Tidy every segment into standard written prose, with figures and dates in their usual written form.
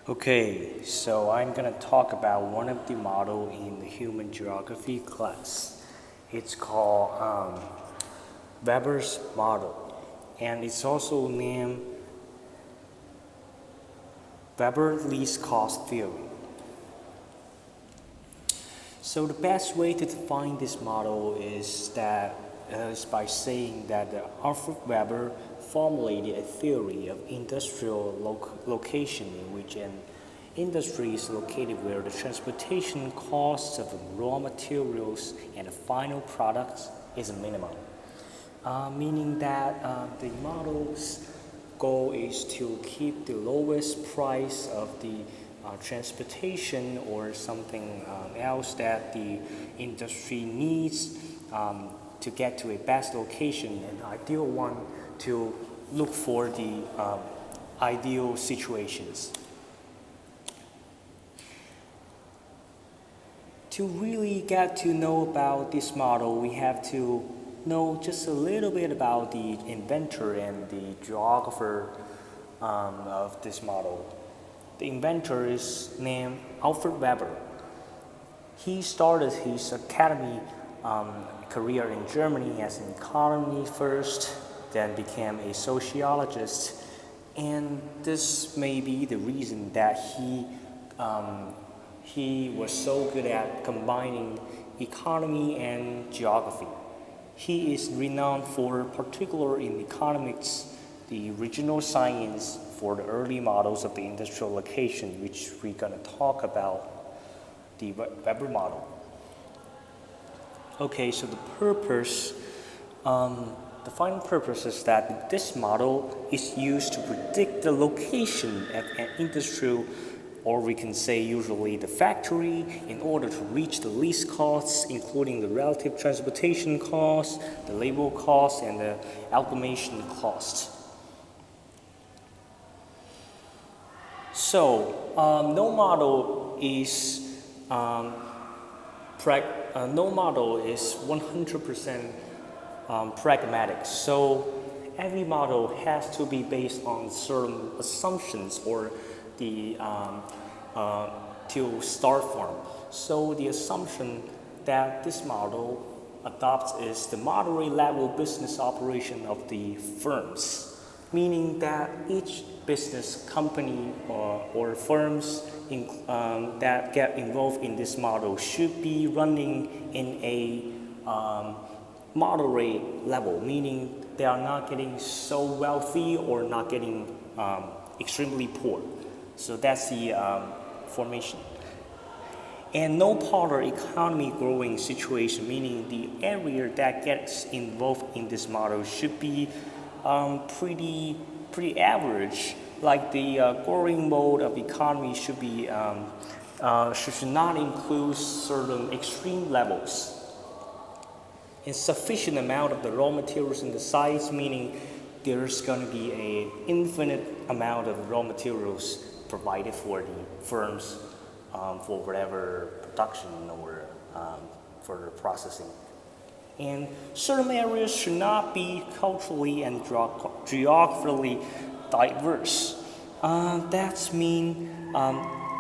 Okay, so I'm gonna talk about one of the model in the human geography class. It's called Weber's model, and it's also named Weber least cost theory. So the best way to define this model is by saying that Alfred Weber formulated a theory of industrial location in which an industry is located where the transportation costs of raw materials and the final products is a minimum. Meaning that the model's goal is to keep the lowest price of the transportation or something else that the industry needs to get to a best location, an ideal one to look for the ideal situations. To really get to know about this model, we have to know just a little bit about the inventor and the geographer of this model. The inventor is named Alfred Weber. He started his academy career in Germany as an economist first, then became a sociologist, and this may be the reason that he was so good at combining economy and geography. He is renowned for, particularly in economics, the regional science for the early models of the industrial location, which we're going to talk about the Weber model. Okay, so the final purpose is that this model is used to predict the location of an industrial, or we can say usually the factory, in order to reach the least costs, including the relative transportation costs, the labor costs, and the automation costs. So, no model is 100% pragmatic. So every model has to be based on certain assumptions or the to start from. So the assumption that this model adopts is the moderate level business operation of the firms, meaning that each business company or firms that get involved in this model should be running in a moderate level, meaning they are not getting so wealthy or not getting extremely poor. So that's the formation. And no part of economy growing situation, meaning the area that gets involved in this model should be pretty average. Like the growing mode of economy should not include certain extreme levels. Insufficient amount of the raw materials in the sites, meaning there's going to be an infinite amount of raw materials provided for the firms for whatever production or further processing. And certain areas should not be culturally and geographically diverse. That's mean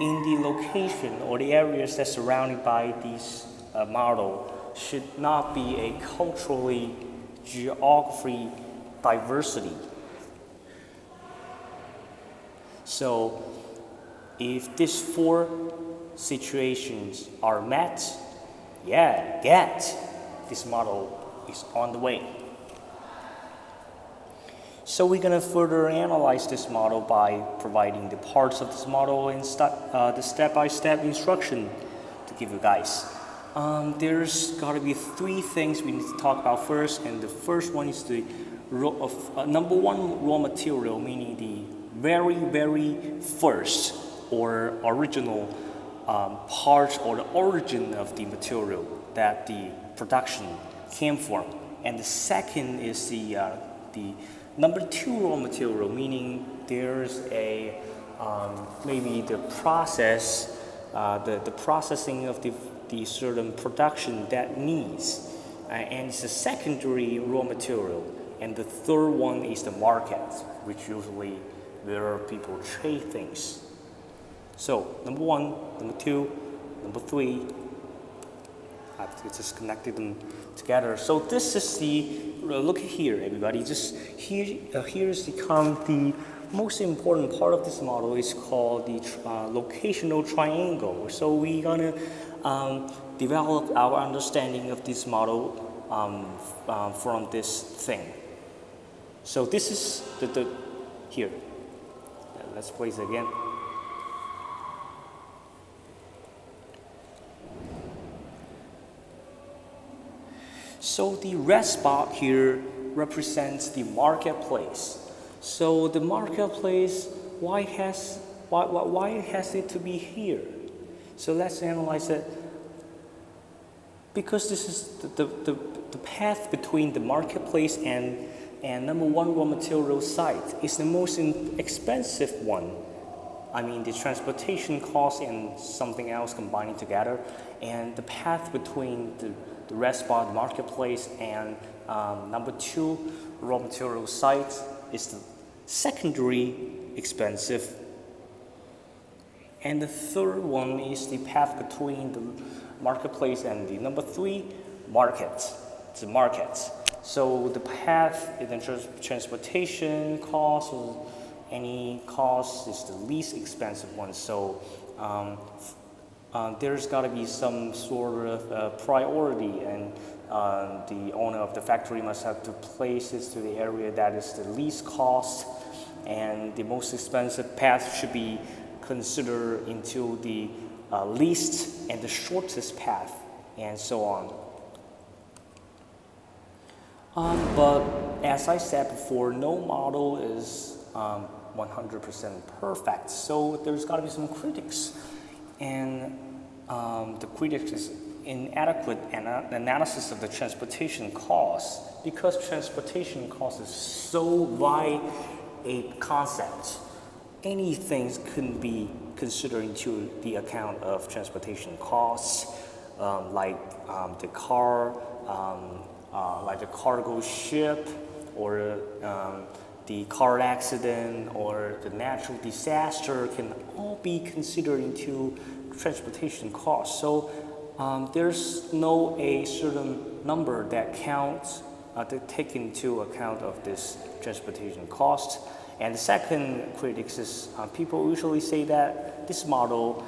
in the location or the areas that's surrounded by this model should not be a culturally geography diversity. So if these four situations are met, this model is on the way. So we're going to further analyze this model by providing the parts of this model and the step-by-step instruction to give you guys. There's got to be three things we need to talk about first, and the first one is the number one raw material, meaning the very first or original part or the origin of the material that the production came from. And the second is the number two raw material, meaning there's a maybe the process, the processing of the certain production that needs, and it's a secondary raw material. And the third one is the market, which usually where people trade things. So number 1, number 2, number 3, I've just connected them together. So this is the, look here everybody, just here's the most important part of this model is called the locational triangle. So we're gonna develop our understanding of this model from this thing. So this is the here. Let's place it again. So the red spot here represents the marketplace. So the marketplace, why has it to be here? So let's analyze it. Because this is the path between the marketplace and number 1 raw material site is the most expensive one. I mean the transportation cost and something else combining together, and the path between the red spot marketplace and number 2 raw material site is the secondary expensive, and the third one is the path between the marketplace and the number 3 market, the market. So the path in the transportation cost or any cost is the least expensive one. So there's got to be some sort of priority, and the owner of the factory must have to place it to the area that is the least cost, and the most expensive path should be considered into the least and the shortest path, and so on. But as I said before, no model is 100% perfect, so there's got to be some critics, and the critics is inadequate analysis of the transportation costs, because transportation cost is so wide a concept. Anything can be considered into the account of transportation costs, like the car, like the cargo ship, or the car accident, or the natural disaster can all be considered into transportation costs. So there's no a certain number that counts to take into account of this transportation cost. And the second critics is people usually say that this model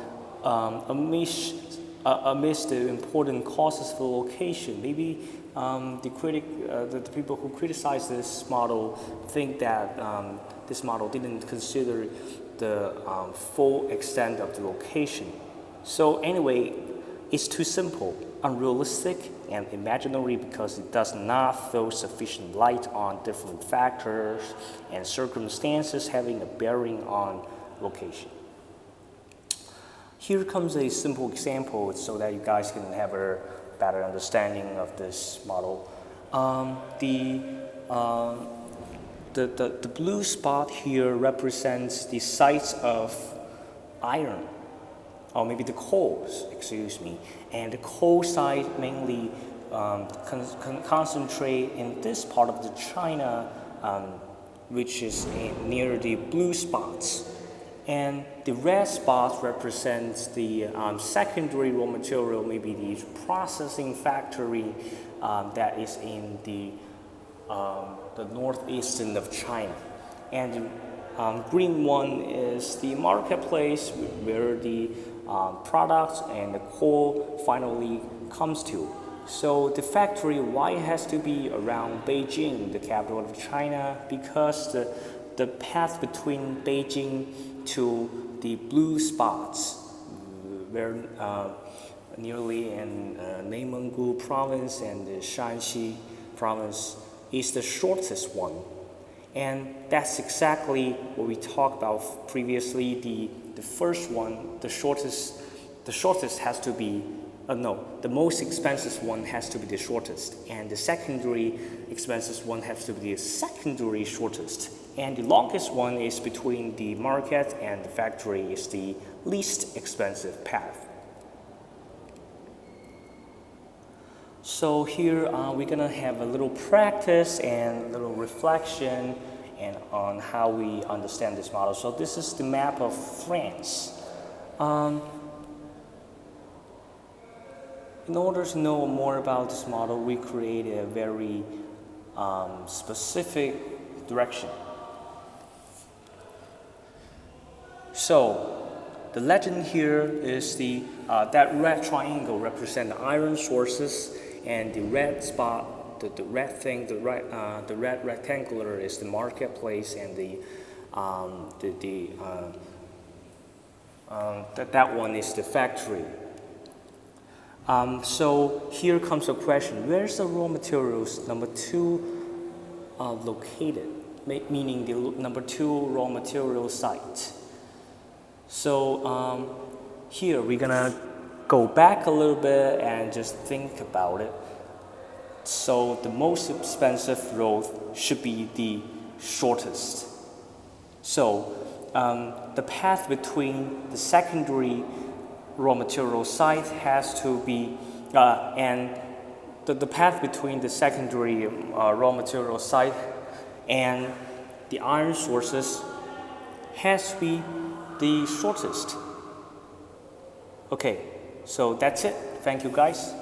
amidst the important causes for location. Maybe the people who criticize this model think that this model didn't consider the full extent of the location. So anyway, it's too simple, unrealistic, and imaginary because it does not throw sufficient light on different factors and circumstances having a bearing on location. Here comes a simple example so that you guys can have a better understanding of this model. The blue spot here represents the sites of iron, or maybe the coals, excuse me. And the coal site mainly concentrate in this part of the China, which is near the blue spots. And the red spot represents the secondary raw material, maybe the processing factory that is in the northeastern of China. And the green one is the marketplace where the products and the coal finally comes to. So the factory, why it has to be around Beijing, the capital of China? Because the path between Beijing to the blue spots, where nearly in Neimenggu province and the Shanxi province, is the shortest one. And that's exactly what we talked about previously. The first one, the shortest has to be, the most expensive one has to be the shortest, and the secondary expensive one has to be the secondary shortest, and the longest one is between the market and the factory is the least expensive path. So here we're gonna have a little practice and a little reflection and on how we understand this model. So this is the map of France. In order to know more about this model, we created a very specific direction. So the legend here is that red triangle represents the iron sources, and the red spot, the red thing, the red rectangular is the marketplace, and that one is the factory. So here comes a question: where's the raw materials number 2 located? Meaning the number 2 raw material site. So here we're gonna go back a little bit and just think about it. So the most expensive road should be the shortest. So the path between the secondary raw material site has to be, and the path between the secondary raw material site and the iron sources has to be the shortest. Okay, so that's it. Thank you guys.